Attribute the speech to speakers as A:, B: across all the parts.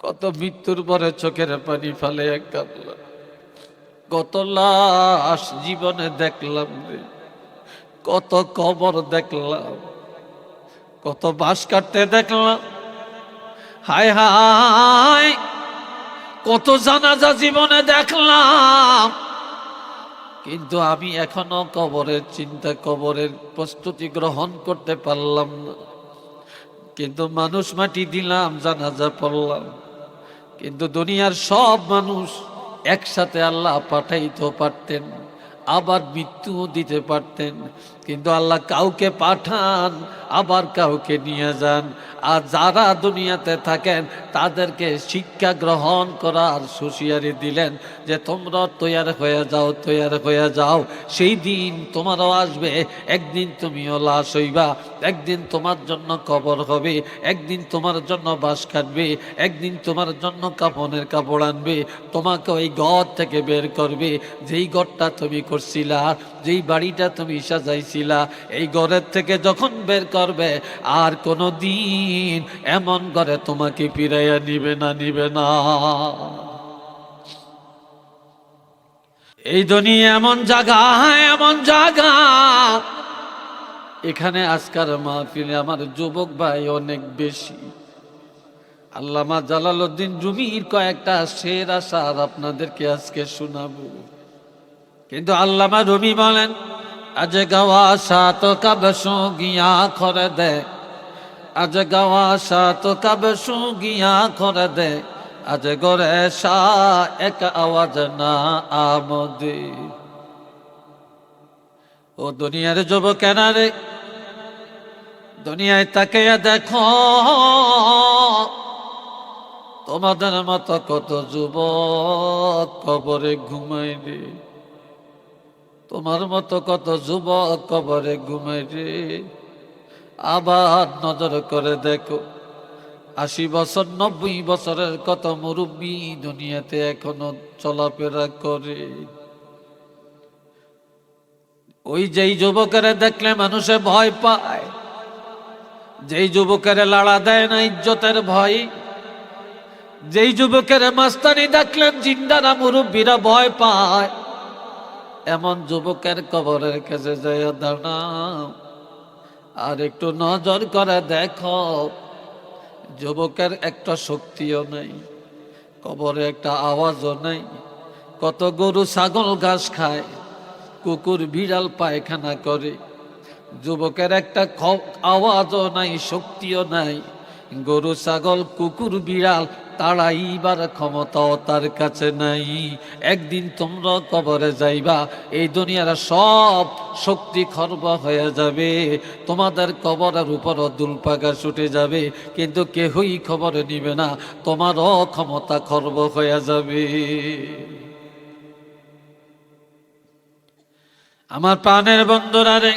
A: কত মৃত্যুর পরে চোখের পানি ফেলে কাঁদলাম, কত লাশ জীবনে দেখলাম রে, কত কবর দেখলাম, কত বাঁশ কাটতে দেখলাম। হায় হায়, কত জানাজা জীবনে দেখলাম, কিন্তু আমি এখনো কবরের চিন্তা, কবরের প্রস্তুতি গ্রহণ করতে পারলাম না। কিন্তু মানুষ মাটি দিলাম, জানাজা পড়লাম, কিন্তু দুনিয়ার সব মানুষ একসাথে আল্লাহ পাঠাইতে পারতেন, আবার মৃত্যুও দিতে পারতেন, কিন্তু আল্লাহ কাউকে পাঠান, আবার কাউকে নিয়ে যান। আর যারা দুনিয়াতে থাকেন তাদেরকে শিক্ষা গ্রহণ করার হুঁশিয়ারি দিলেন যে তোমরা তৈয়ার হয়ে যাও, তৈয়ার হয়ে যাও, সেই দিন তোমারও আসবে, একদিন তুমিও লাশ হইবা, একদিন তোমার জন্য কবর হবে, একদিন তোমার জন্য বাঁশ কাটবে, একদিন তোমার জন্য কাফনের কাপড় আনবে, তোমাকে ওই ঘর থেকে বের করবে, যেই ঘরটা তুমি করছিলা, যেই বাড়িটা তুমি সাজাইছিলা, এই ঘরের থেকে যখন বের করবে আর কোনো দিন এমন ঘরে তোমাকে ফিরাইয়া নিবে না, নিবে না। এই দুনিয়া এমন জায়গা, এমন জায়গা, এখানে আজকার মাহফিলে আমার যুবক ভাই অনেক বেশি। আল্লামা জালালউদ্দিন রুমির কয়েকটা শের আসার আপনাদেরকে আজকে শোনাবো। কিন্তু আল্লামা রুমি বলেন, আজ গাওয়া সাত কব গিয়া করে দে, আজ গাওয়া সাত কব গিয়া করে দে, আজ গরে সা এক আওয়াজ না আমদে। ও দুনিয়ার যুবকেরা রে, দুনিয়ায় তাকাইয়া দেখো, তোমাদের মতো কত যুবক কবরে ঘুমায় রে, তোমার মতো কত যুবক কবরে ঘুমায় রে। আবার নজর করে দেখো, 80 বছর 90 বছরের কত মুরব্বী দুনিয়াতে এখনো চলাফেরা করে। ওই যেই যুবকেরা দেখলে মানুষে ভয় পায়, যেই যুবকের লাড়া দেয় না ইজ্জতের ভয়, যেই যুবকের মাস্তানি দেখলেন জিন্দারা মুরব্বীরা ভয় পায়, এমন যুবকের কবরের কাছে যায় দাঁড়াও, আর একটু নজর করে দেখো, যুবকের একটা শক্তিও নাই, কবরে একটা আওয়াজও নাই। কত গরু ছাগল ঘাস খায়, কুকুর বিড়াল পায়খানা করে, যুবকের একটা আওয়াজও নাই, শক্তিও নাই। গরু ছাগল কুকুর বিড়াল তাড়াইবার ক্ষমতাও তার কাছে নাই। একদিন তোমরা কবরে যাইবা, এই দুনিয়ার সব শক্তি খর্ব হয়ে যাবে, তোমাদের কবরের উপরও দুলপাগা ছুটে যাবে, কিন্তু কেহই খবর নিবে না, তোমারও ক্ষমতা খর্ব হয়ে যাবে। আমার প্রাণের বন্ধুরা রে,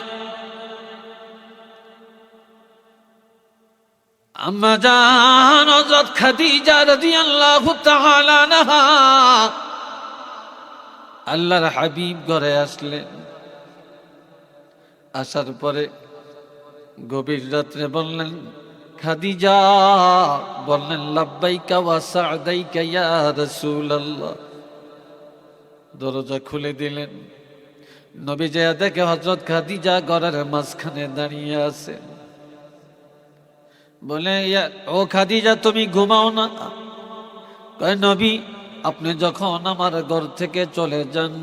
A: আম্মা জান হযরত খাদিজা রাদিয়াল্লাহু তাআলা আনহা আল্লাহর হাবিব ঘরে আসলেন। আসার পরে গভীর রাত্রে বললেন, খাদিজা, বললেন লাব্বাইকা ওয়া সা'দাইকা ইয়া রাসূলুল্লাহ। দরজা খুলে দিলেন। নবী যে দেখে হযরত খাদিজা ঘরের মাঝখানে দাঁড়িয়ে আছে। বলে, ও খাদিজা, তুমি ঘুমাও না? কয়, নবী, আপনি যখন আমার ঘর থেকে চলে যান,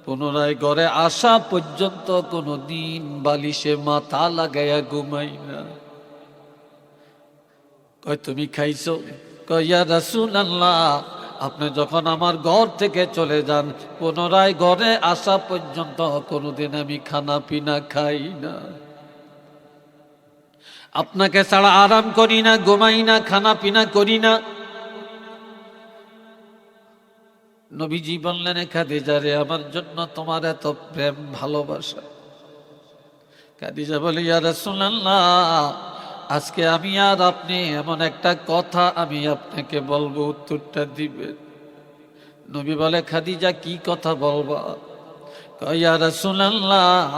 A: পুনরায় ঘরে আসা পর্যন্ত কোনো দিন বালিশে মাথা লাগাইয়া ঘুমাই না। কয়, তুমি খাইছো? কয়, ইয়া রাসূলুল্লাহ, আপনি যখন আমার ঘর থেকে চলে যান, পুনরায় ঘরে আসা পর্যন্ত কোনোদিন আমি খানা পিনা খাই না, আপনাকে ছাড়া আরাম করি না, ঘুমাই না, খানা পিনা করি না। নবীজি বললেন, খাদিজা রে, আমার জন্য তোমার এত প্রেম ভালোবাসা। খাদিজা বলে, ইয়া রাসূলুল্লাহ, আজকে আমি আর আপনি এমন একটা কথা আমি আপনাকে বলবো, উত্তরটা দিবেন। নবী বলে, খাদিজা কি কথা বলবা? কয়, ইয়া রাসূলুল্লাহ,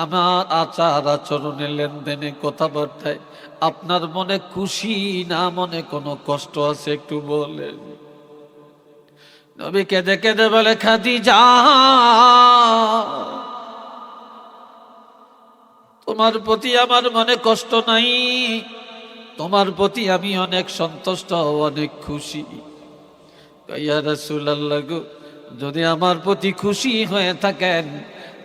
A: আমার আচার আচরণে, লেনদেনে, কথাবার্তায় আপনার মনে খুশি না মনে কোনো কষ্ট আছে একটু বলেন। নবী কেঁদে কেঁদে বলে, খাদিজা, তোমার প্রতি আমার মনে কষ্ট নাই, তোমার প্রতি আমি অনেক সন্তুষ্ট, অনেক খুশি। ইয়া রাসূলুল্লাহ গো, যদি আমার প্রতি খুশি হয়ে থাকেন,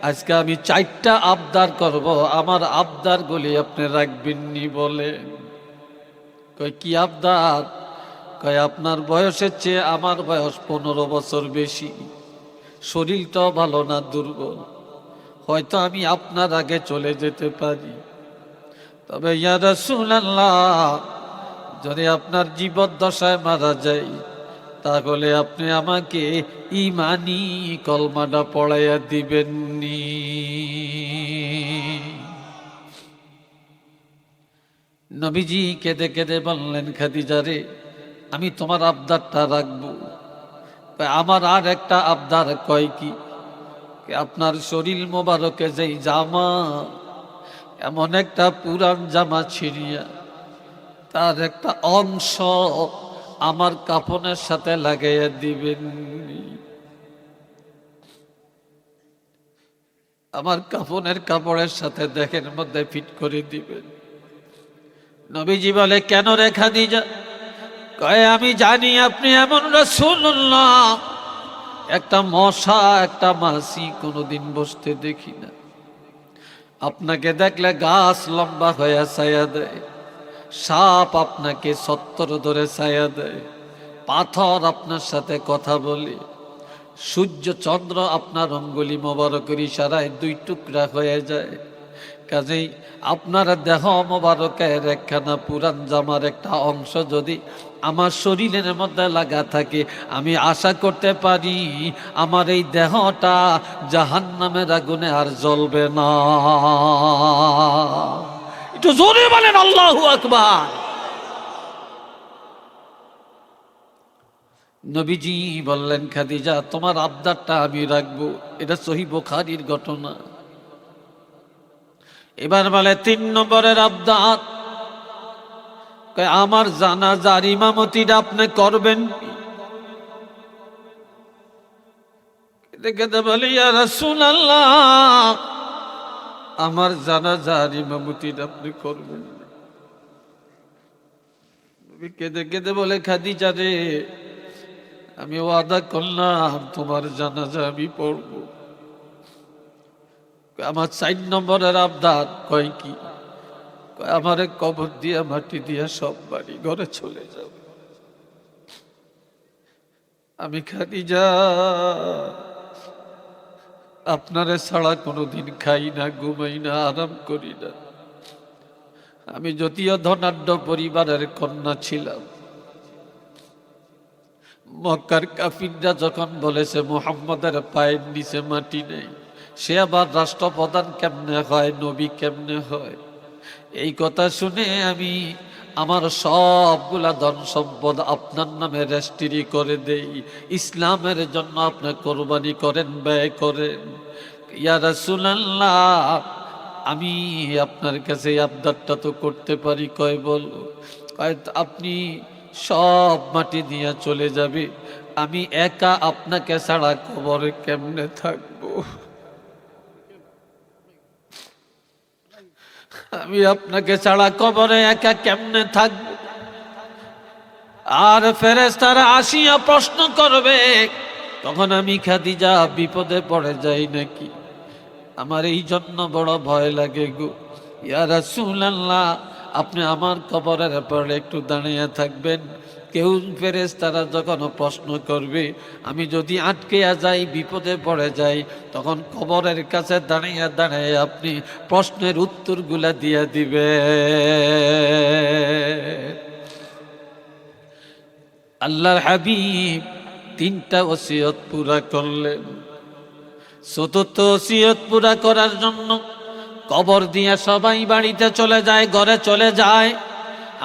A: আজকে আমি 4টা আবদার করব, আমার আবদারগুলি আপনি রাখবেননি বলে। কই কি আবদার? কয় আপনার বয়সের চেয়ে আমার বয়স 15 বছর বেশি, শরীরটাও ভালো না, দুর্বল, হয়তো আমি আপনার আগে চলে যেতে পারি, তবে ইয়া রাসূলুল্লাহ যদি আপনার জীবদ্দশায় মারা যাই, তাহলে আপনি আমাকে ঈমানি কলমাটা পড়াইয়া দিবেননি। নবীজি কেঁদে কেঁদে বললেন, খাদিজা রে, আমি তোমার আবদারটা রাখবো। আমার আর একটা আবদার। কয় কি? আপনার শরীর মোবারকে যেই জামা, এমন একটা পুরান জামা ছিঁড়িয়া তার একটা অংশ আমার কাফনের সাথে লাগাইয়া দিবেন, আমার কাফনের কাপড়ের সাথে দেখের মধ্যে ফিট করে দিবেন। নবীজি বলে, কেন রে খাদিজা? কয় আমি জানি আপনি এমন রাসূলুল্লাহ, একটা মশা একটা মাছি কোনোদিন বসতে দেখি না, আপনাকে দেখলে গাছ লম্বা হয়ে ছায়া দেয়, সাপ আপনাকে সত্তর ধরে ছায়া দেয়, পাথর আপনার সাথে কথা বলে, সূর্য চন্দ্র আপনার অঙ্গুলি মোবারকের ইশারায় 2 টুকরা হয়ে যায়। কাজেই আপনার দেহ মোবারকের একখানা পুরান জামার একটা অংশ যদি আমার শরীরের মধ্যে লাগা থাকে, আমি আশা করতে পারি আমার এই দেহটা জাহান্নামের আগুনে আর জ্বলবে না। একটু জোরে বলেন আল্লাহু আকবার। নবীজি বললেন, খাদিজা তোমার আবদারটা আমি রাখবো। এটা সহিহ বুখারীর ঘটনা। এবার বলে 3 নম্বরের আবদার, আমার জানাজার ইমামতিটা আপনি করবেন। দেখে বলে, ইয়া রাসূলুল্লাহ আমার জানাজার ইমামতিটা আপনি করবেন। কেঁদে কেঁদে বলে, খাদিজা রে, আমি ওয়াদা করলাম তোমার জানাজা আমি পড়ব। আমার 4 নম্বরের আবদার। কয় কি? আমারে কবর দিয়া মাটি দিয়া সব বাড়ি ঘরে চলে যাব। আমি খাদিজা আপনারে ছাড়া কোনোদিন খাই না, ঘুমাই না, আরাম করি না। আমি যদিও ধনাঢ্য পরিবারের কন্যা ছিলাম, মক্কার কাফিররা যখন বলেছে মুহাম্মাদের পায়ের নিচে মাটি নেই, সে আবার রাষ্ট্রপ্রধান কেমনে হয়, নবী কেমনে হয়, এই কথা শুনে আমি আমার সবগুলা ধন সম্পদ আপনার নামে রেজিস্ট্রি করে দেই, ইসলামের জন্য আপনি কোরবানি করেন, ব্যয় করেন। ইয়া রাসূলুল্লাহ আমি আপনার কাছে আবদারটা তো করতে পারি। কয় বল? কয় আপনি সব মাটি দিয়ে চলে যাবে, আমি একা আপনাকে ছাড়া কবরে কেমনে থাকবো? আমি আপনাকে ছাড়া কবরে একা কেমনে থাকবো? আর ফেরেশতারা আসিয়া প্রশ্ন করবে, তখন আমি খাদিজা বিপদে পড়ে যাই নাকি? আমার এই জন্য বড় ভয় লাগে গো। ইয়া রাসূলুল্লাহ আপনি আমার কবরের পরে একটু দাঁড়িয়ে থাকবেন। কেউ ফেরেশতারা যখন প্রশ্ন করবে, আমি যদি আটকে যাই, বিপদে পড়ে যাই, তখন কবরের কাছে দাঁড়িয়ে দাঁড়িয়ে আপনি প্রশ্নের উত্তরগুলা দিয়ে দিবে। আল্লাহর হাবিব 3টা ওসিয়ত পুরা করলেন। 4র্থ ওসিয়ত পুরা করার জন্য কবর দিয়ে সবাই বাড়িতে চলে যায়, ঘরে চলে যায়।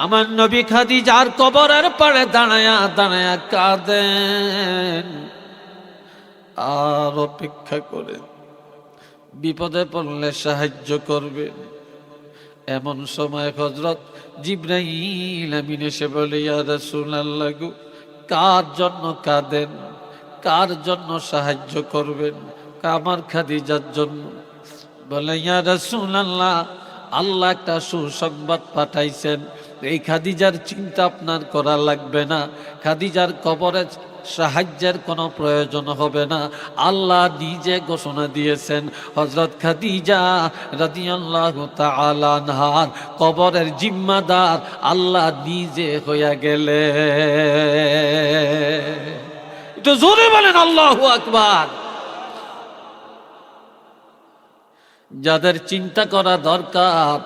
A: আমার নবী খাদিজার কবরের পাড়ে দাঁড়ায়া দাঁড়ায়া কাঁদেন আর অপেক্ষা করেন। বিপদে পড়লে সাহায্য করবেন। এমন সময় হযরত জিবরাইল আমিন এসে বলে, ইয়া রাসূলুল্লাহ গো, কার জন্য কাঁদেন, কার জন্য সাহায্য করবেন? আমার খাদিজার জন্য। বলে, ইয়া রাসূলুল্লাহ, আল্লাহ একটা সুসংবাদ পাঠাইছেন, এই খাদিজার চিন্তা আপনার করা লাগবে না, খাদিজার কবরে সাহায্যের কোনো প্রয়োজন হবে না। আল্লাহ নিজে ঘোষণা দিয়েছেন হযরত খাদিজা রাদিয়াল্লাহু তাআলা আনহার কবরের জিম্মাদার আল্লাহ নিজে হইয়া গেলে। একটু জোরে বলেন আল্লাহু আকবার। যাদের চিন্তা করা দরকার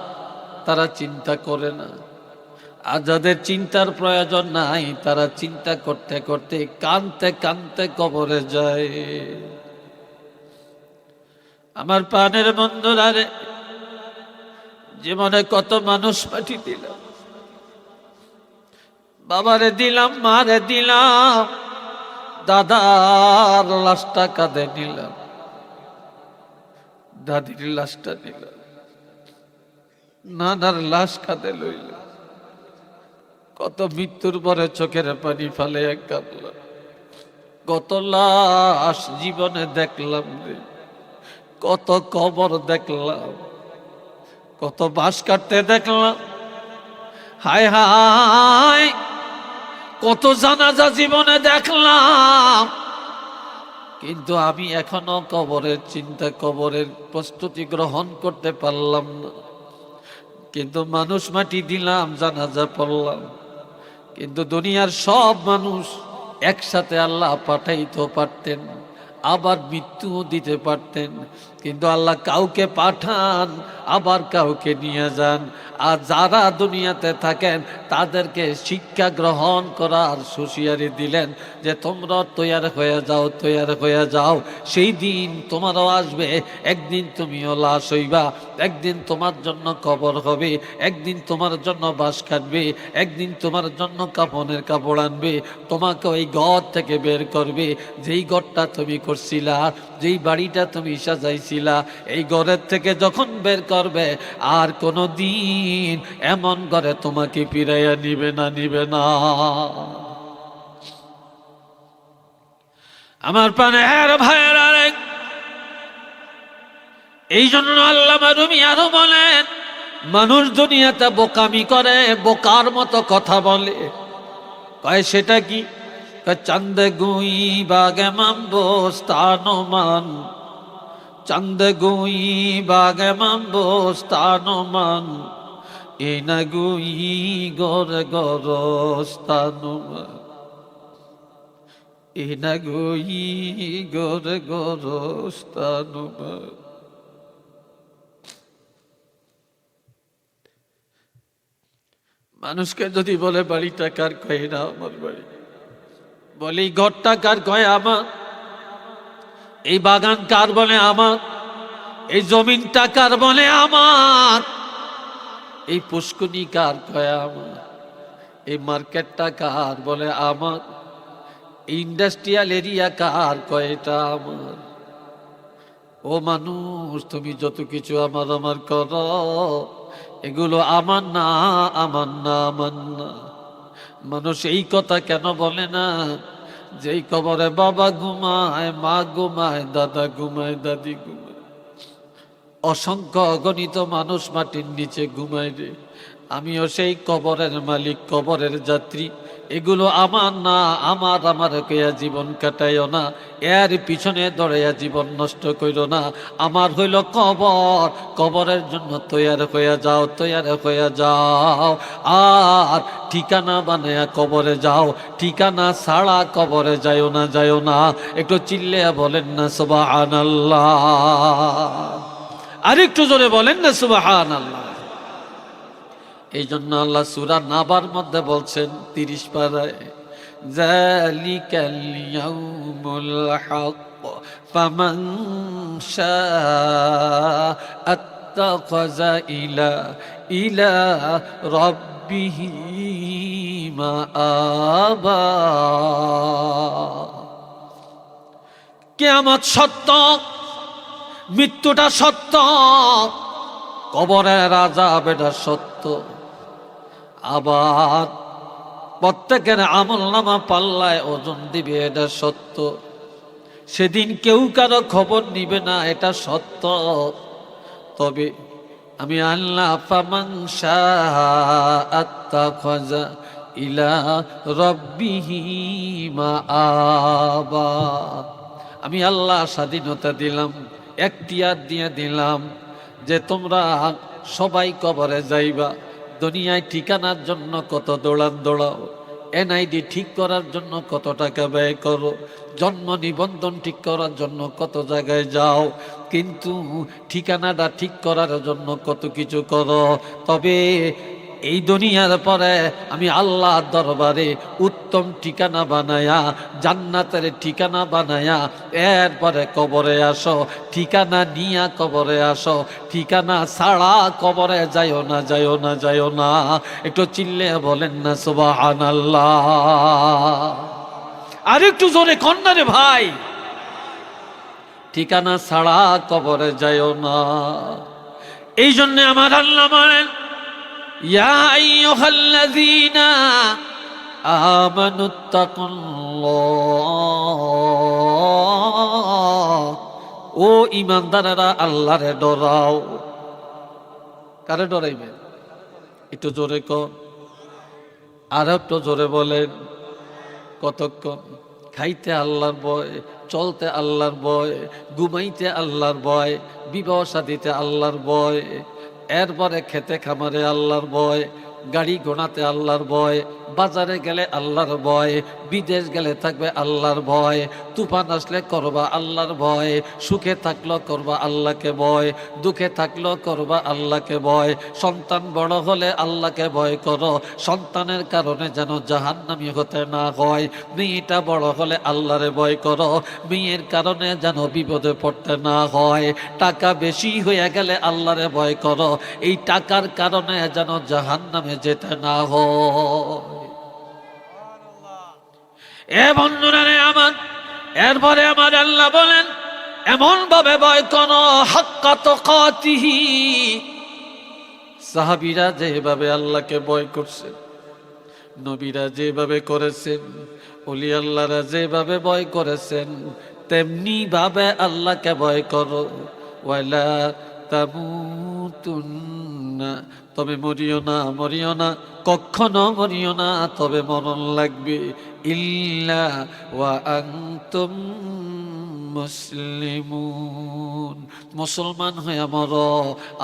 A: তারা চিন্তা করে না, আর যাদের চিন্তার প্রয়োজন নাই তারা চিন্তা করতে করতে কানতে কানতে কবরে যায়। আমার প্রাণের বন্ধুরা রে, জীবনে কত মানুষ পাঠিয়ে দিলাম, বাবারে দিলাম, মারে দিলাম, দাদার লাশটা কাঁধে নিলাম, দাদির লাশটা নিলাম, নানার লাশ কাঁধে লইলাম। কত মৃত্যুর পরে চোখের পানি ফেলে কাঁদলাম। কত লাশ জীবনে দেখলাম রে, কত কবর দেখলাম, কত বাঁশ কাটতে দেখলাম। হায় হায়, কত জানাজা জীবনে দেখলাম, কিন্তু আমি এখনো কবরের চিন্তা, কবরের প্রস্তুতি গ্রহণ করতে পারলাম না। কিন্তু মানুষ মাটি দিলাম, জানাজা পড়লাম, কিন্তু দুনিয়ার সব মানুষ একসাথে আল্লাহ পাঠাইতে পারতেন, আবার মৃত্যু দিতে পারতেন, কিন্তু আল্লাহ কাউকে পাঠান, আবার কাউকে নিয়ে যান। আর যারা দুনিয়াতে থাকেন তাদেরকে শিক্ষা গ্রহণ করার হুঁশিয়ারি দিলেন যে তোমরা তৈয়ার হয়ে যাও, তৈয়ার হয়ে যাও, সেই দিন তোমারও আসবে, একদিন তুমিও লাশ হইবা, একদিন তোমার জন্য কবর হবে, একদিন তোমার জন্য বাঁশ কাটবে, একদিন তোমার জন্য কাফনের কাপড় আনবে, তোমাকে ওই ঘর থেকে বের করবে, যেই ঘরটা তুমি করছিলা, যেই বাড়িটা তুমি সাজাইছিলা, এই ঘরের থেকে যখন বের করবে আর কোনো দিন এমন ঘরে তোমাকে ফিরাইয়া নিবে না, নিবে না। আমার প্রাণের ভাইয়েরা, এই জন্য আল্লামা রুমি আরো বলেন, মানুষ দুনিয়াতে বোকামি করে, বোকার মতো কথা বলে। কয় সেটা কি? চান্দে গুই বাগে মাম্বো স্থানমান, চান্দে গুই বাগে মাম্বো স্থানমান, এ না গুই গরে গর স্থানমান, এ না গুই গরে গর স্থানমান। মানুষকে যদি বলে বাড়িটা কার, কয় না আমার বাড়ি। বলে এই ঘরটা কার, কয় আমার। এই বাগান কার, বলে আমার। এই জমিনটা কার, বলে আমার। এই পুষ্কুনি কার, কয় আমার। এই মার্কেটটা কার, বলে আমার। এই ইন্ডাস্ট্রিয়াল এরিয়া কার, কয় এটা আমার। ও মানুষ, তুমি যত কিছু আমার আমার করো, এগুলো আমার না, আমার না, আমার না। মানুষ এই কথা কেন বলে না? যেই কবরে বাবা ঘুমায়, মা ঘুমায়, দাদা ঘুমায়, দাদি ঘুমায়, অসংখ্য অগণিত মানুষ মাটির নিচে ঘুমায় রে। আমিও সেই কবরের মালিক, কবরের যাত্রী। এগুলো আমার না, আমার আমার কইয়া জীবন কাটাইও না, এর পিছনে দৌড়াইয়া জীবন নষ্ট কইরো না। আমার হইল কবর, কবরের জন্য তৈয়ার হইয়া যাও, তৈয়ার হইয়া যাও। আর ঠিকানা বানায়া কবরে যাও, ঠিকানা ছাড়া কবরে যাইও না, যাইও না। একটু চিল্লিয়া বলেন না সুবহানাল্লাহ। আর একটু জোরে বলেন না সুবহানাল্লাহ। এই জন্য আল্লাহ সূরা নাবার মধ্যে বলছেন 30 পারায়, যালিকাল ইয়াউমুল হক ফামান শাআ আত্তাখাযা ইলা রাব্বিহি মাআবা। কিয়ামত সত্য, মৃত্যুটা সত্য, কবরের আযাব এটা সত্য। আবার প্রত্যেকের আমলনামা পাল্লায় ওজন দিবে, এটা সত্য। সেদিন কেউ কারো খবর নিবে না, এটা সত্য। তবে আমি আল্লাহ ফামান শাআ আত্তাখাযা ইলা রাব্বিহি মাআবা, আমি আল্লাহ স্বাধীনতা দিলাম, এখতিয়ার দিয়ে দিলাম যে তোমরা সবাই কবরে যাইবা। দুনিয়ায় ঠিকানার জন্য কত দৌড়াও, এনআইডি ঠিক করার জন্য কত টাকা ব্যয় করো, জন্ম নিবন্ধন ঠিক করার জন্য কত জায়গায় যাও, কিন্তু ঠিকানাটা ঠিক করার জন্য কত কিছু করো। তবে এই দুনিয়ার পরে আমি আল্লাহর দরবারে উত্তম ঠিকানা বানায়া, জান্নাতের ঠিকানা বানায়া এরপরে কবরে আসো। ঠিকানা নিয়া কবরে আসো, ঠিকানা ছাড়া কবরে যাইও না, যাইও না, যাইও না। একটু চিল্লে বলেন না সুবহানাল্লাহ। আর একটু জোরে কন্যা রে ভাই, ঠিকানা ছাড়া কবরে যাইও না। এই জন্য আমার আল্লাহ বলেন, ইয়া আইয়ুহাল্লাযীনা আমানুত্তাকুল্লাহ, ও ঈমানদারেরা আল্লাহরে ডরাও। কারে ডরাইবে? একটু জোরে কর, আর একটু জোরে বলেন। কতক্ষণ? খাইতে আল্লাহর ভয়, চলতে আল্লাহর ভয়, ঘুমাইতে আল্লাহর ভয়, বিবাহ শাদীতে আল্লাহর ভয়, এরপরে খেতে খামারে আল্লাহর ভয়, গাড়ি ঘোড়াতে আল্লাহর ভয়, বাজারে গেলে আল্লাহর ভয়, বিদেশ গেলে থাকবে আল্লাহর ভয়, তুফান আসলে করবা আল্লাহর ভয়, সুখে থাকলেও করবা আল্লাহকে ভয়, দুঃখে থাকলেও করবা আল্লাহকে ভয়। সন্তান বড় হলে আল্লাহকে ভয় করো, সন্তানের কারণে যেন জাহান্নামী হতে না হয়। মেয়েটা বড় হলে আল্লাহরে ভয় করো, মেয়ের কারণে যেন বিপদে পড়তে না হয়। টাকা বেশি হয়ে গেলে আল্লাহরে ভয় করো, এই টাকার কারণে যেন জাহান্নামে যেতে না হয়। এ বন্ধুরা রে আমার, এরপরে আমার আল্লাহ বলেন, এমন ভাবে ভয় করো হাক্কা তুকাতিহি। সাহাবীরা যেভাবে আল্লাহকে ভয় করছে, নবীরা যেভাবে করেছেন, ওলি আল্লাহরা যেভাবে ভয় করেছেন, তেমনি ভাবে আল্লাহকে ভয় করো। ওয়ালা তামুতুন্না, তবে মরিও না, মরিও না, কখনো মরিও না, তবে মরণ লাগবে। ইল্লা ওয়া আনতুম মুসলিমুন, মুসলমান হয়ে মরো,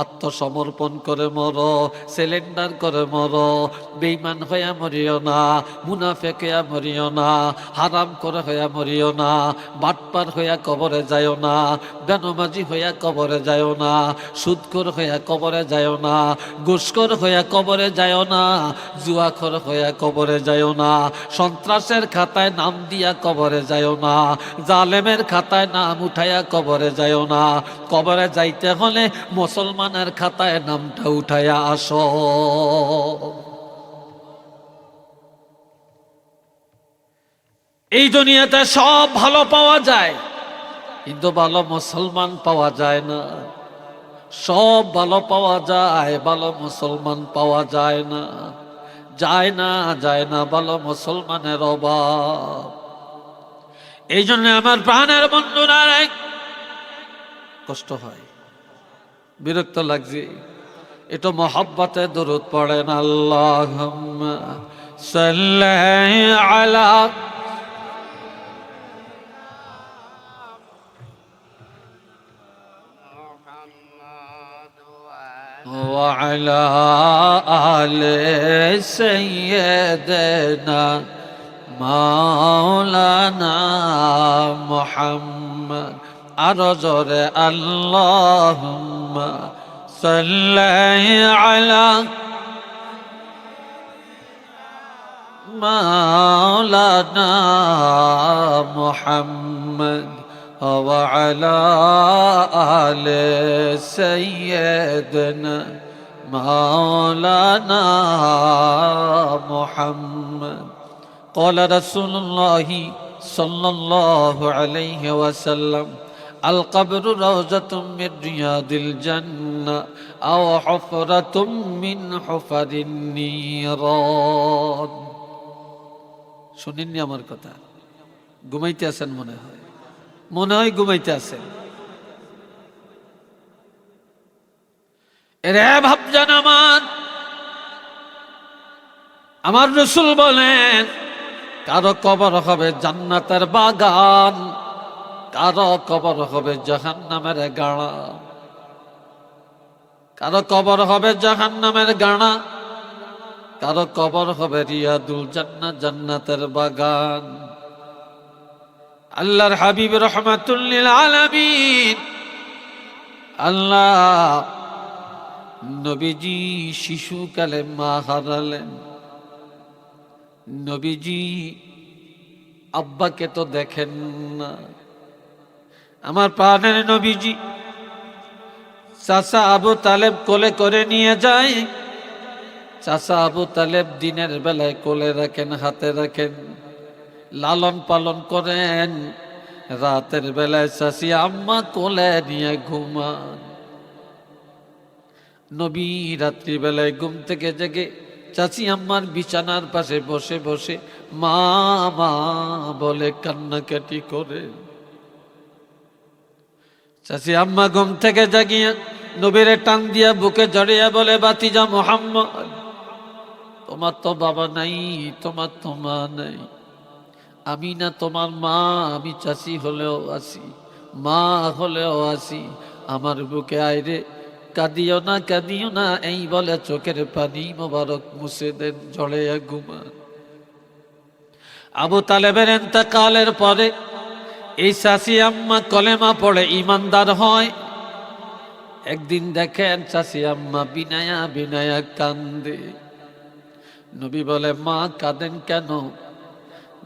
A: আত্মসমর্পণ করে মরো, সিলিন্ডার করে মরো। বেঈমান হয়ে মরিও না, মুনাফিক হয়ে মরিও না, হারাম করে হয়ে মরিও না, বাটপার হইয়া কবরে যাইও না, বেনমাজি হইয়া কবরে যাইও না, সুদখোর হইয়া কবরে যাইও না, ঘুষখোর হইয়া কবরে যাইও না, জুয়াখোর হইয়া কবরে যাইও না, সন্ত্রাসের খাতায় নাম দিয়া কবরে যাইও না, জালেমের খাতায় নাম উঠাইয়া কবরে যাইও না। কবরে যাইতে হলে মুসলমানের খাতায় নামটা উঠাইয়া আসো। এই দুনিয়াতে সব ভালো পাওয়া যায়, কিন্তু ভালো মুসলমান পাওয়া যায় না। সব ভালো পাওয়া যায়, ভালো মুসলমান পাওয়া যায় না, যায় না, যায় না, ভালো মুসলমানের অভাব। এই জন্য আমার প্রাণের বন্ধুরা, কষ্ট হয়, বিরক্ত লাগছে, এটা মহব্বতে দরুদ পড়েন। আল্লাহুম্মা সাল্লি আলা ওয়া আলা আলি সাইয়্যিদিনা মাওলানা মুহাম্মদ। আরো জোরে আল্লাহুম্মা সাল্লি আলা মাওলানা মুহাম্মদ ওয়া আলা আলি সাইয়্যিদিনা মাওলানা মুহাম্মদ। قال رسول الله صلى الله عليه وسلم আল কবরু রাওযাতুম মির রিয়াদিল জান্নাহ আও হুফরাতুম মিন হুফারিন নিরান। শুনেননি আমার কথা? ঘুমাইতে আছেন মনে হয় ঘুমাইতে আছেন। এরে ভাবজান আমার রাসূল বলেন, কারো কবর হবে জান্নাতের বাগান, কারো কবর হবে জাহান্নামের গাড়া। কারো কবর হবে জাহান্নামের গাড়া, কারো কবর হবে রিয়াদুল জান্নাহ, জান্নাতের বাগান। আল্লাহর হাবিব রাহমাতুল লিল আলামিন, আল্লাহ নবীজি শিশুকালে মা হারালেন। নবীজি আব্বাকে তো দেখেন না। আমার প্রাণের নবীজি চাচা আবু তালেব কোলে করে নিয়ে যায়। চাচা আবু তালেব দিনের বেলায় কোলে রাখেন, হাতে রাখেন, লালন পালন করেন। রাতের বেলায় চাচি আম্মা কোলে নিয়ে ঘুমান। নবী রাত্রিবেলায় ঘুম থেকে জেগে চাচি আম্মার বিছানার পাশে বসে বসে মা মা বলে কান্নাকাটি করে। চাচি আম্মা ঘুম থেকে জাগিয়া নবীরে টান দিয়া বুকে জড়িয়ে বলে, বাতিজা মুহাম্মদ, তোমার তো বাবা নাই, তোমার তো মা নাই, আমি না তোমার মা, আমি চাচি হলেও আছি, মা হলেও আছি, আমার বুকে আইরে, কাঁদিও না কাঁদিও না, এই বলে চোখের পানি মোবারক মুছে দেন, জড়িয়ে ঘুমান। আবু তালেবের ইন্তেকালের পরে এই চাচি আম্মা কলেমা পড়ে ইমানদার হয়। একদিন দেখেন চাচি আম্মা বিনায়া বিনায়া কান্দে। নবী বলে, মা কাঁদেন কেন?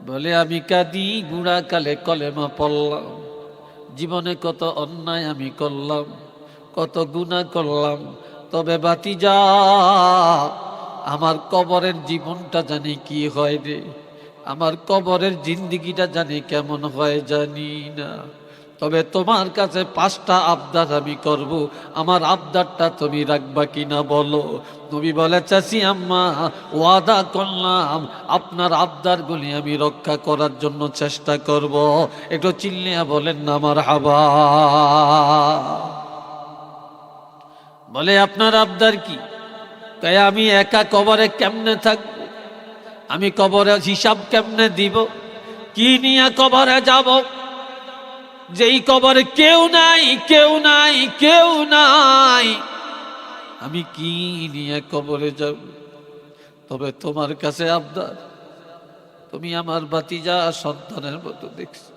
A: বলে, আমি কাঁদি বুড়া কালে কলেমা পড়লাম, জীবনে কত অন্যায় আমি করলাম, কত গুনাহ করলাম, তবে বাতিজা আমার কবরের জীবনটা জানি কি হয় রে, আমার কবরের জিন্দিগিটা জানি কেমন হয় জানি না, তবে তোমার কাছে 5টা আবদার আমি করব, আমার আবদারটা তুমি রাখবা কিনা বলো। নবী বলে, চাচি আম্মা ওয়াদা করলাম আপনার আবদারগুলি আমি রক্ষা করার জন্য চেষ্টা করব। একটু চিল্লিয়া বলেন না মারহাবা। বলে, আপনার আবদার কি? কয়, আমি একা কবরে কেমনে থাকবো, আমি কবরে হিসাব কেমনে দিব, কি নিয়ে কবরে যাব, যেই কবরে কেউ নাই কেউ নাই কেউ নাই, আমি কি নিয়ে কবরে যাব? তবে তোমার কাছে আবদার, তুমি আমার বাতিজা সন্তানের মতো দেখছি,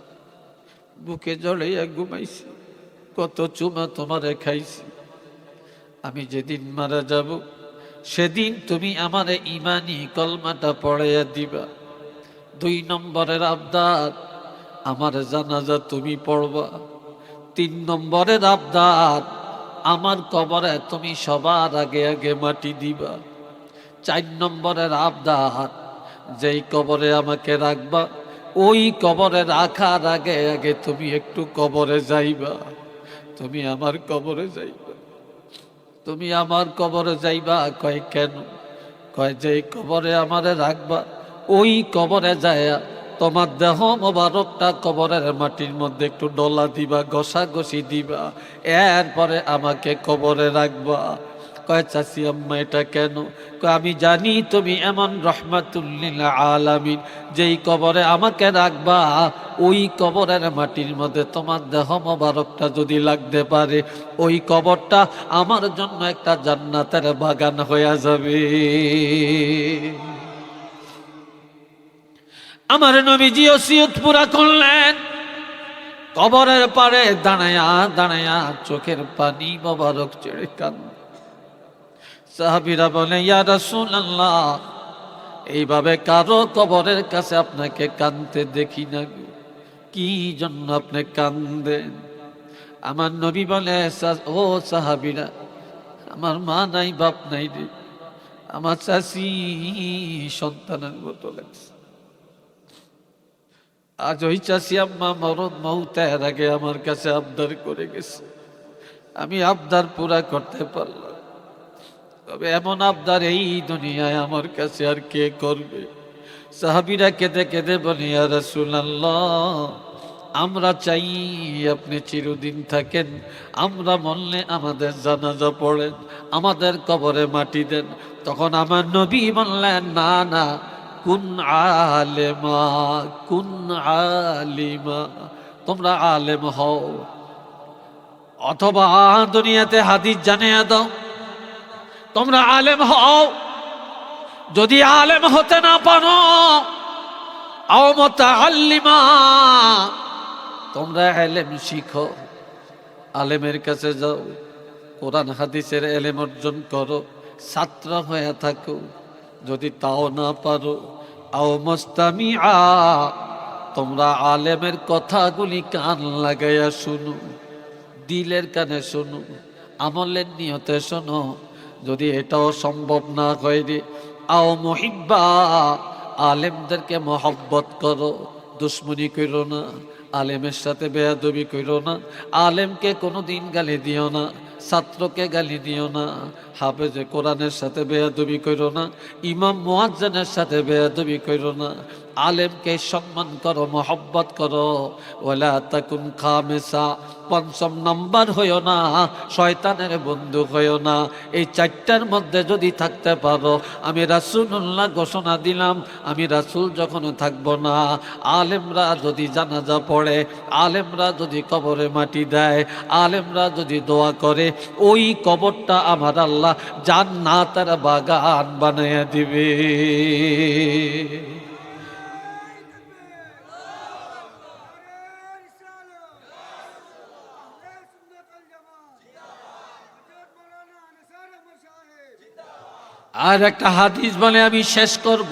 A: বুকে জড়াইয়া ঘুমাইছি, কত চুমা তোমারে খাইছি, আমি যেদিন মারা যাব সেদিন তুমি আমারে ইমানি কলমাটা পড়াইয়া দিবা। 2 নম্বরের আবদার, আমার জানাজা তুমি পড়বা। 3 নম্বরের আবদার, আমার কবরে তুমি সবার আগে আগে মাটি দিবা। 4 নম্বরের আবদার, যেই কবরে আমাকে রাখবা ওই কবরে রাখার আগে আগে তুমি একটু কবরে যাইবা। তুমি আমার কবরে যাইবা, তুমি আমার কবরে যাইবা। কয় কেন? কয়, যেই কবরে আমারে রাখবা ওই কবরে যায় তোমার দেহ মোবারকটা কবরের মাটির মধ্যে একটু ডলা দিবা, ঘষাঘষি দিবা, এরপরে আমাকে কবরে রাখবা। কয়, চাচি আম্মা এটা কেন? কয়, আমি জানি তুমি এমন রহমাতুল লিল আলামিন, যেই কবরে আমাকে রাখবা ওই কবরের মাটির মধ্যে তোমার দেহ মোবারকটা যদি লাগতে পারে ওই কবরটা আমার জন্য একটা জান্নাতের বাগান হয়ে যাবে। আমার নবীজি ওসিয়ত পুরা করলেন। কবরের পারে দাঁড়ায়া দাঁড়ায়া চোখের পানি মোবারক ছেড়ে কাঁদলেন। সাহাবীরা বলে, ইয়া রাসূলুল্লাহ, এইভাবে কারো কবরের কাছে আপনাকে কাঁদতে দেখি না গো, কি জন্য আপনি কাঁদেন? আমার নবী বলে, ও সাহাবীরা, আমার মা নাই বাপ নাই রে, আমার চাচি সন্তানের মতো লাগছে। আজ ওই চাষি আম্মা মৌতের আগে আমার কাছে আবদার করে গেছে, আমি আবদার পুরা করতে পারলাম। তবে এমন আবদার এই দুনিয়ায় আমার কাছে আর কে করবে? সাহাবীরা কেঁদে কেঁদে বলি, ইয়া রাসূলুল্লাহ, আমরা চাই আপনি চিরদিন থাকেন, আমরা মরলে আমাদের জানাজা পড়েন, আমাদের কবরে মাটি দেন। তখন আমার নবী বললেন, না না, কুন আলেমা, কুন আলিমা, তোমরা আলেম হও, অথবা দুনিয়াতে হাদিস জানিয়ে দাও, তোমরা আলেম হও। যদি আলেম হতে না পারো, আও মুতাআল্লিমা, তোমরা ইলম শিখো, আলেমের কাছে যাও, কোরআন হাদিসের ইলম অর্জন করো, ছাত্র হয়ে থাকো। যদি তাও না পারো, আও মুস্তামিআ, তোমরা আলেমের কথাগুলি কান লাগাইয়া শুনো, দিলের কানে শোনো, আমলের নিয়তে শোনো। যদি এটাও সম্ভব না হয় রে, আও মুহিব্বা, আলেমদেরকে মহব্বত করো, দুশ্মনী করো না, আলেমের সাথে বেয়াদবি করো না, আলেমকে কোনোদিন গালি দিও না, ছাত্রকে গালি দিও না, হাফেজে কোরআনের সাথে বেয়াদবি করো না, ইমাম মুয়াজ্জিনের সাথে বেয়াদবি করো না, আলেমকে সম্মান করো, মহব্বত করো। ওয়ালা তাকুন খামিসা, পঞ্চম নাম্বার হইও না, শয়তানের বন্ধু হইও না। এই চারটার মধ্যে যদি থাকতে পারো, আমি রাসূলুল্লাহ ঘোষণা দিলাম, আমি রাসূল যখন থাকবো না, আলেমরা যদি জানাজা পড়ে, আলেমরা যদি কবরে মাটি দেয়, আলেমরা যদি দোয়া করে, ওই কবরটা আমার আল্লাহ জান্নাতের বাগান বানাইয়া দিবে। আর একটা হাদিস বলে আমি শেষ করব,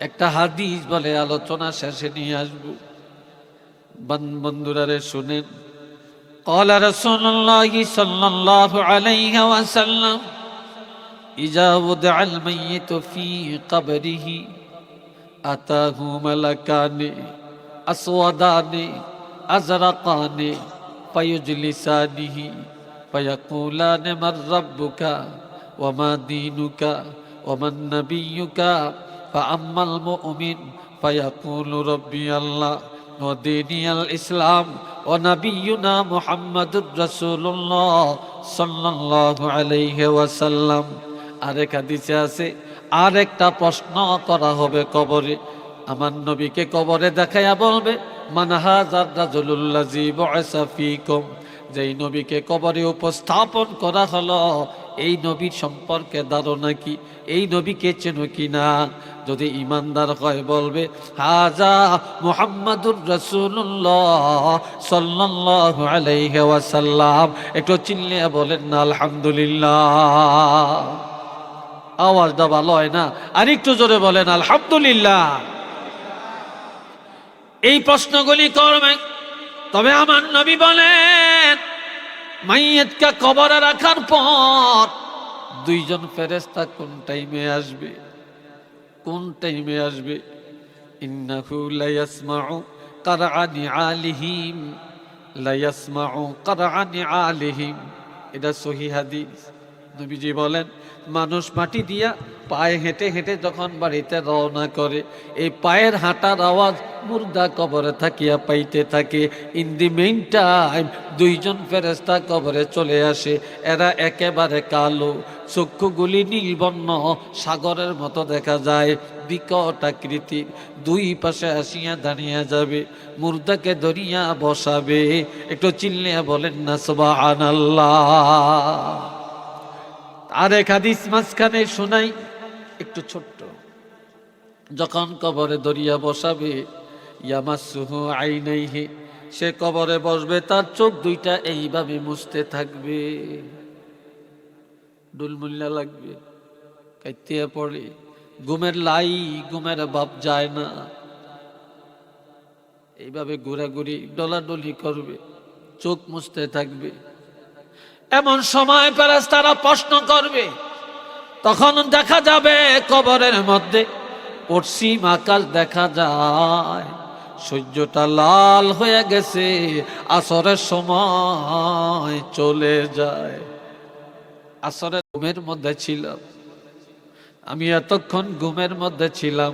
A: একটা হাদিস বলে আলোচনা শেষে নিয়ে আসব। বন্ধুরা রে শুনেন, قال رسول الله صلى الله عليه وسلم إذا وضع الميت في قبره أتاه ملكان أسودان أزرقان فيجلسانه فيقولان من ربك وما دينك ومن نبيك فأما المؤمن فيقول ربي الله وديني الإسلام ونبينا محمد رسول الله صلى الله عليه وسلم। আরেক হাদিসে আছে, আরেকটা প্রশ্ন করা হবে কবরে। আমার নবীকে কবরে দেখাইয়া বলবে, মান হাযার রাজুলুল্লাযী বু'সা ফীকুম, যেই নবীকে কবরে উপস্থাপন করা হলো, এই নবীর সম্পর্কে ধারণা কি, এই নবীকে চেনো কিনা? যদি ইমানদার হয় বলবে, হাজা মুহাম্মাদুর রাসূলুল্লাহ সাল্লাল্লাহু আলাইহি ওয়াসাল্লাম। একটু চিল্লিয়ে বলেন না আলহামদুলিল্লাহ। আওয়াজটা ভালো হয় না, আর একটু জোরে বলেন আলহামদুলিল্লাহ। এই প্রশ্নগুলি করবে। তবে আমার নবী বলেন, মাইয়াতকে কবরে রাখার পর দুইজন ফেরেশতা কোন টাইমে আসবে, কোন টাইমে আসবে? ইন্নাহু লা ইয়াসমাউ কারআনি আলিহিম, লা ইয়াসমাউ কারআনি আলিহিম। এটা সহিহ হাদিস। নবীজি বলেন, মানুষ মাটি দিয়া পায়ে হেঁটে হেঁটে যখন বাড়িতে রওনা করে, এই পায়ের হাঁটার আওয়াজ মুর্দা কবরে থাকিয়া পাইতে থাকে। ইন দি মেইন টাইম দুইজন ফেরেশতা কবরে চলে আসে। এরা একেবারে কালো, চক্ষুগুলি নীলবর্ণ, সাগরের মতো দেখা যায়, বিকট আকৃতির। দুই পাশে আসিয়া দাঁড়িয়ে যাবে, মুর্দাকে ধরিয়া বসাবে। একটু চিল্লিয়া বলেন না সুবহানাল্লাহ। আরেক হাদিস মাঝখানে শোনাই, একটু ছোট্ট। যখন কবরে দরিয়া বসাবে, ইয়ামাসুহু আইনাইহি, সে কবরে বসবে, তার চোখ দুইটা এইভাবে মুছতে থাকবে। ডুলমুল্লা লাগবে, কাইতিয়া পড়ে, ঘুমের লাই, ঘুমের বাপ যায় না, এইভাবে ঘোরাঘুরি ডলাডলি করবে, চোখ মুছতে থাকবে। এমন সময় ফেরেশতারা প্রশ্ন করবে, তখন দেখা যাবে কবরের মধ্যে পশ্চিম আকাশ দেখা যায়। সূর্যটা লাল হয়ে গেছে, আসরের সময় চলে যায়। আসরের ঘুমের মধ্যে ছিলাম আমি, এতক্ষণ ঘুমের মধ্যে ছিলাম,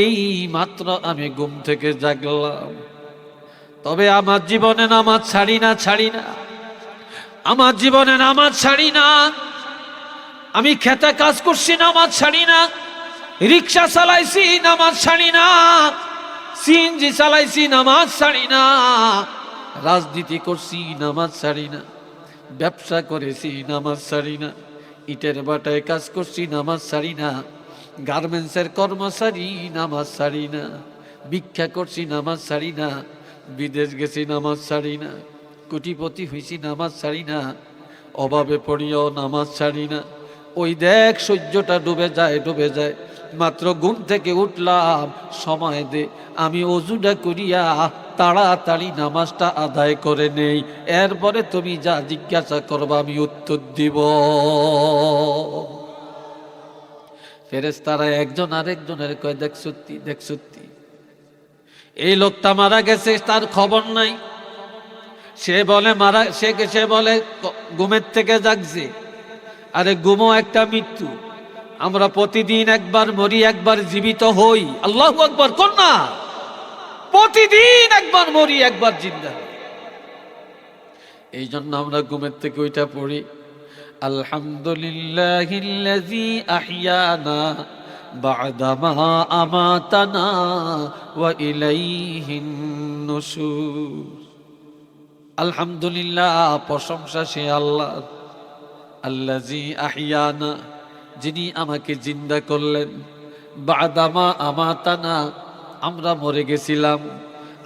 A: এই মাত্র আমি ঘুম থেকে জাগলাম। তবে আমার জীবনে নামাজ ছাড়ি না, ছাড়ি না, আমার জীবনে নামাজ ছাড়ি না। আমি খেতে কাজ করছি, নামাজ ছাড়ি না। রিক্সা চালাইছি, নামাজ ছাড়ি না। সিএনজি চালাইছি, নামাজ ছাড়ি না। রাজনীতি করছি, নামাজ ছাড়ি না। ব্যবসা করেছি, নামাজ ছাড়ি না। ইটের বাটায় কাজ করছি, নামাজ ছাড়ি না। গার্মেন্টসের কর্মচারী, নামাজ ছাড়ি না। ভিক্ষা করছি, নামাজ ছাড়ি না। বিদেশ গেছি, নামাজ ছাড়ি না। কোটিপতি হয়েছি, নামাজ ছাড়ি না। অভাবে পড়িয়াও নামাজ ছাড়ি না। ওই দেখ সূর্যটা ডুবে যায়, ডুবে যায়। মাত্র ঘুম থেকে উঠলাম, সময় দে, আমি অজুটা করিয়া তাড়াতাড়ি নামাজটা আদায় করে নেই, এরপরে তুমি যা জিজ্ঞাসা করবা আমি উত্তর দিব। ফেরেশতারা একজন আরেকজনের কয়, দেখ সত্যি, দেখ সত্যি, এই লোকটা মারা গেছে, তার খবর নাই। সে বলে সে বলে ঘুমের থেকে জাগছে। আরে ঘুমও একটা মৃত্যু। আমরা প্রতিদিন একবার মরি, একবার জীবিত হই। আল্লাহু আকবার কোন না? প্রতিদিন একবার মরি, একবার জিন্দা হই। এই জন্য আমরা ঘুমের থেকে ওইটা পড়ি, আলহামদুলিল্লাহিল্লাযী আহইয়ানা বা'দা মা আমাতানা ওয়া ইলাইহিন নুশুর। আলহামদুলিল্লাহ, প্রশংসা সে আল্লাহর, আল্লাযী আহইয়ানা, যিনি আমাকে জিন্দা করলেন, বা'দা মা আমাতানা, আমরা মরে গেছিলাম,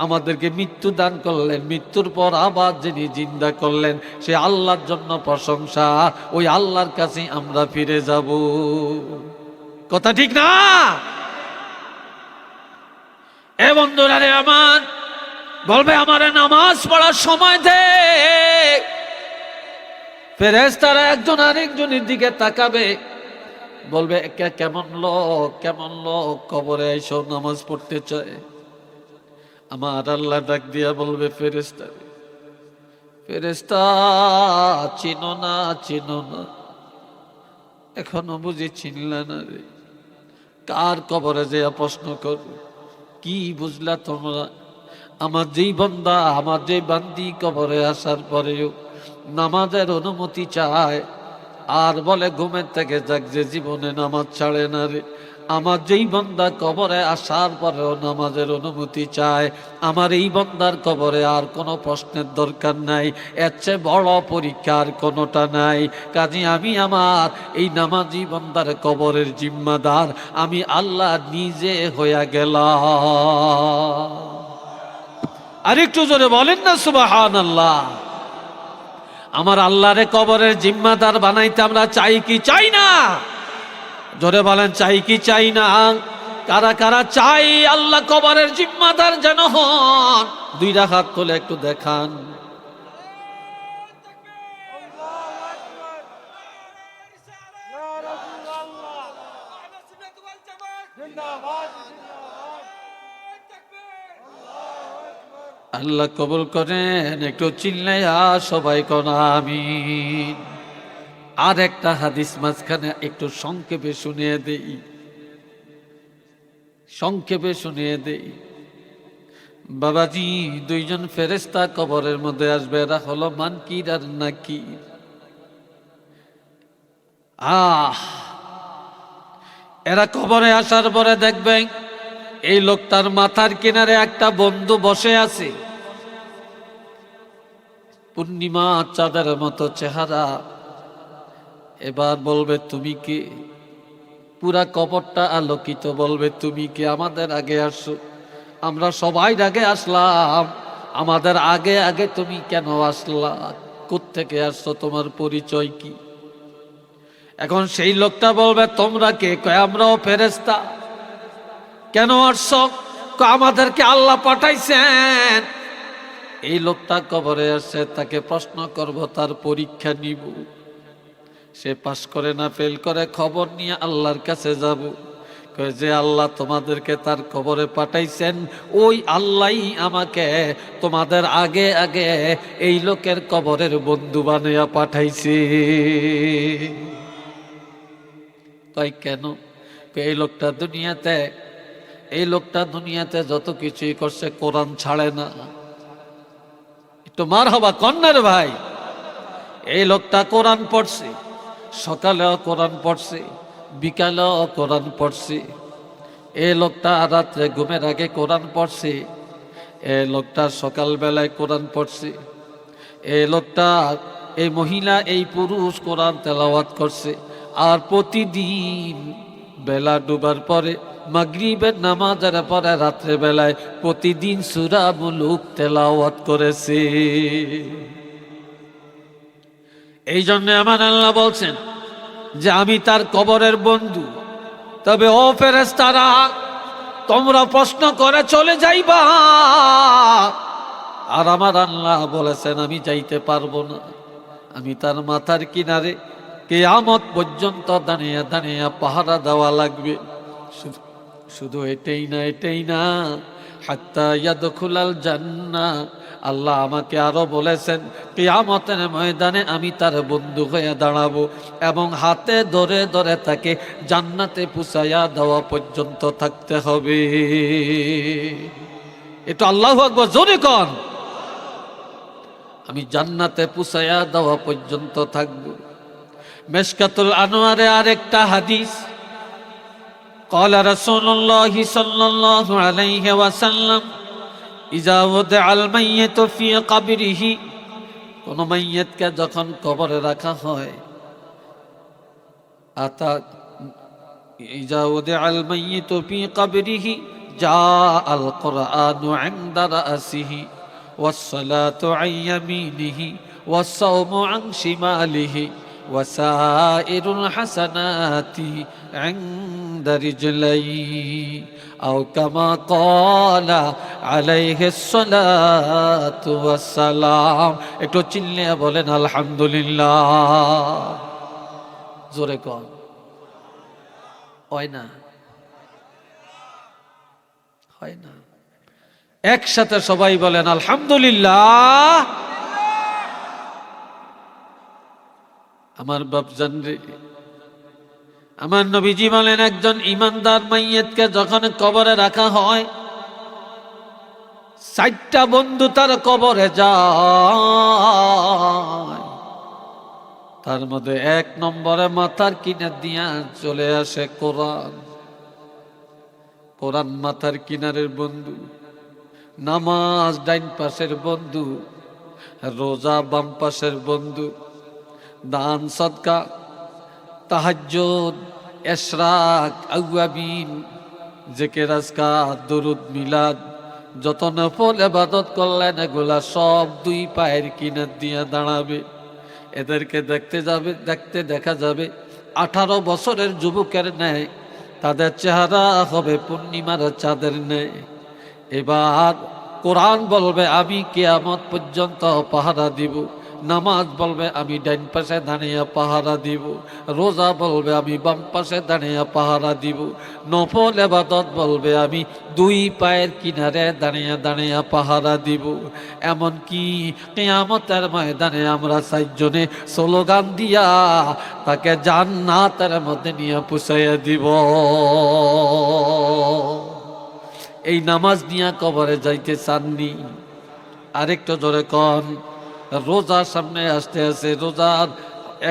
A: আমাদেরকে মৃত্যু দান করলেন, মৃত্যুর পর আবার যিনি জিন্দা করলেন, সে আল্লাহর জন্য প্রশংসা। ওই আল্লাহর কাছে আমরা ফিরে যাব। কথা ঠিক না? এ বন্ধুরা রে আমার, বলবে আমারে নামাজ পড়ার সময় দে। ফেরেশতারা একজন আরেকজনের দিকে তাকাবে, বলবে কেমন লোক, কেমন লোক কবরে এসে নামাজ পড়তে চায়। আমার আল্লাহ ডাক দিয়া বলবে, ফেরেশতা, ফেরেশতা, চিনো না, চিনো না, এখনো বুঝি চিনলা না রে? কার কবরে যে প্রশ্ন কর, কি বুঝলা তোমরা? আমার যেই বান্দা, আমার যে বান্দি কবরে আসার পরেও নামাজের অনুমতি চায়, আর বলে ঘুমের থেকে জাগছে, জীবনে নামাজ ছাড়ে না রে। আমার যেই বান্দা কবরে আসার পরেও নামাজের অনুমতি চায়, আমার এই বান্দার কবরে আর কোনো প্রশ্নের দরকার নাই। এর চেয়ে বড় পরীক্ষার কোনোটা নাই। কাজে আমি আমার এই নামাজি বান্দার কবরের জিম্মাদার আমি আল্লাহ নিজে হইয়া গেলাম। আর একটু জোরে বলেন না সুবহানাল্লাহ। আমার আল্লাহরে কবরের জিম্মাদার বানাইতে আমরা চাই কি চাই না? জোরে বলেন, চাই কি চাই না? কারা কারা চাই আল্লাহ কবরের জিম্মাদার যেন হন? দুইটা হাত তুলে একটু দেখান। আল্লাহ কবুল করেন। একটু চিল্লাইয়া সবাই কোন আমিন। আর একটা হাদিস মাঝখানে একটু সংক্ষেপে শুনিয়ে দেই, সংক্ষেপে শুনিয়ে দেই। বাবাজি, দুইজন ফেরেশতা কবরের মধ্যে আসবে, এরা হলো মানকির আর নাকির। এরা কবরে আসার পরে দেখবেন এই লোকটার মাথার কিনারে একটা বন্ধু বসে আছে, পূর্ণিমা চাঁদের মতো চেহারা। এবার বলবে, তুমি কে? পুরা কবরটা আলোকিত। বলবে, তুমি কে? আমাদের আগে আসো, আমরা সবাই আগে আসলাম, আমাদের আগে আগে তুমি কেন আসলা? কোত্থেকে আসছো? তোমার পরিচয় কি? এখন সেই লোকটা বলবে, তোমরা কে? কয়, আমরাও ফেরেশতা। কেন আসছো? আমাদেরকে আল্লাহ পাঠাইছেন। এই লোকটা কবরে আসছে, তাকে প্রশ্ন করব, তার পরীক্ষা নিব। সে পাস করে না ফেল করে খবর নিয়ে আল্লাহর কাছে যাব। কয় যে আল্লাহ তোমাদেরকে তার কবরে পাঠাইছেন, ওই আল্লাহই আমাকে তোমাদের আগে আগে এই লোকের কবরের বন্ধু বানাইয়া পাঠাইছে। কয় কেন? এই লোকটা দুনিয়াতে যত কিছুই করছে কোরআন ছাড়ে না। একটু মার হবা কন্যার ভাই। এই লোকটা কোরআন পড়ছে, সকালেও কোরআন পড়ছে, বিকালেও কোরআন পড়ছে। এই লোকটা রাত্রে ঘুমের আগে কোরআন পড়ছে, এই লোকটা সকালবেলায় কোরআন পড়ছে। এই লোকটা, এই মহিলা, এই পুরুষ কোরআন তেলাওয়াত করছে। আর প্রতিদিন বেলা ডুবার পরে, মাগরিবের নামাজের পরে, রাত্রে বেলায় প্রতিদিন সূরা মুলুক তেলাওয়াত করেছে। এই জন্য আমার আল্লাহ বলছেন যে আমি তার কবরের বন্ধু। তবে ও ফেরেশতারা, তোমরা প্রশ্ন করে চলে যাইবা, আর আমার আল্লাহ বলেছেন আমি যাইতে পারবো না। আমি তার মাথার কিনারে কিয়ামত পর্যন্ত দাঁড়িয়ে দাঁড়িয়ে পাহারা দেওয়া লাগবে। শুধু এটাই না, হাত্তা ইয়াদখুলাল জান্নাহ। আল্লাহ আমাকে আরো বলেছেন কিয়ামতের ময়দানে আমি তার বন্ধু হয়ে দাঁড়াবো এবং হাতে ধরে ধরে তাকে জান্নাতে পৌঁছায়া দেওয়া পর্যন্ত থাকতে হবে। এটা আল্লাহু আকবার, জোরে কোন। আমি জান্নাতে পৌঁছায়া দেওয়া পর্যন্ত থাকবো। মিশকাতুল আনোয়ারে আরেকটা হাদিস, قال رسول الله صلى الله عليه وسلم إذا وضع الميت في قبره, কোন মাইয়িতকে যখন কবরে রাখা হয়, إذا وضع الميت في قبره جاء القرآن عند رأسه والصلاة عن يمينه والصوم عن شماله وسائر الحسنات عند رجليه أو كما قال عليه الصلاة والسلام. একটু চিল্লিয়ে বলেন আলহামদুলিল্লাহ। জোরে কোন। হয় না? হয় না? একসাথে সবাই বলেন আলহামদুলিল্লাহ। আমার বাপজান রে, আমার নবীজি বলেন একজন ইমানদার মাইয়িতকে যখন কবরে রাখা হয়, 4টা বন্ধু তার কবরে যায়। তার মধ্যে 1 নম্বরে মাথার কিনার দিয়া চলে আসে কোরআন। কোরআন মাথার কিনারের বন্ধু, নামাজ ডাইন পাশের বন্ধু, রোজা বাম পাশের বন্ধু, দান সদকা, তাহাজ্জুদ, ইশরাক, আওয়াবিন, জিকির আজকার, দরুদ মিলাদ, যত নফল ইবাদত করলেন এগুলা সব 2 পায়ের কিনার দিয়ে দাঁড়াবে। এদেরকে দেখতে দেখা যাবে 18 বছরের যুবকের ন্যায়, তাদের চেহারা হবে পূর্ণিমার চাঁদের ন্যায়। এবার কোরআন বলবে আমি কিয়ামত পর্যন্ত পাহারা দিব, নামাজ বলবে আমি ডাইন পাশে দাঁড়িয়ে পাহারা দিব, রোজা বলবে আমি বাম পাশে দাঁড়িয়ে পাহারা দিব, নফল ইবাদত বলবে আমি 2 পায়ের কিনারে দাঁড়িয়ে দাঁড়িয়ে পাহারা দিব। এমনকি কিয়ামতের ময়দানে আমরা 4 জনে স্লোগান দিয়া তাকে জান্নাতের মধ্যে নিয়ে পৌঁছাইয়া দিব। এই নামাজ নিয়ে কবরে যাইতে চাননি? আরেকটু জোরে কন। রোজার সামনে আসতে আছে, রোজার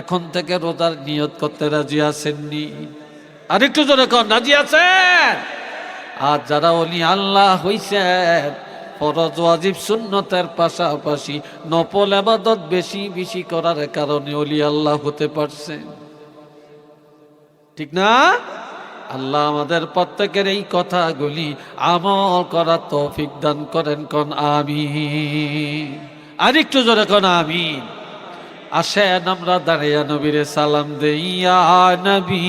A: এখন থেকে রোজার নিয়ত করতে রাজি আছেননি? আরেকটু জোরে কন, রাজি আছেন? আর যারা ওলি আল্লাহ হইছেন, ফরজ ওয়াজিব সুন্নতের পাশাপাশি নফল ইবাদত বেশি বেশি করার কারণে ওলি আল্লাহ হতে পারছেন, ঠিক না? আল্লাহ আমাদের প্রত্যেকের এই কথাগুলি আমল করার তৌফিক দান করেন। কোন আমিন। আরেকটু জোরে কোন আমিন। আসেন আমরা দাঁড়িয়ে নবীরে সালাম দেই, ইয়া নবী।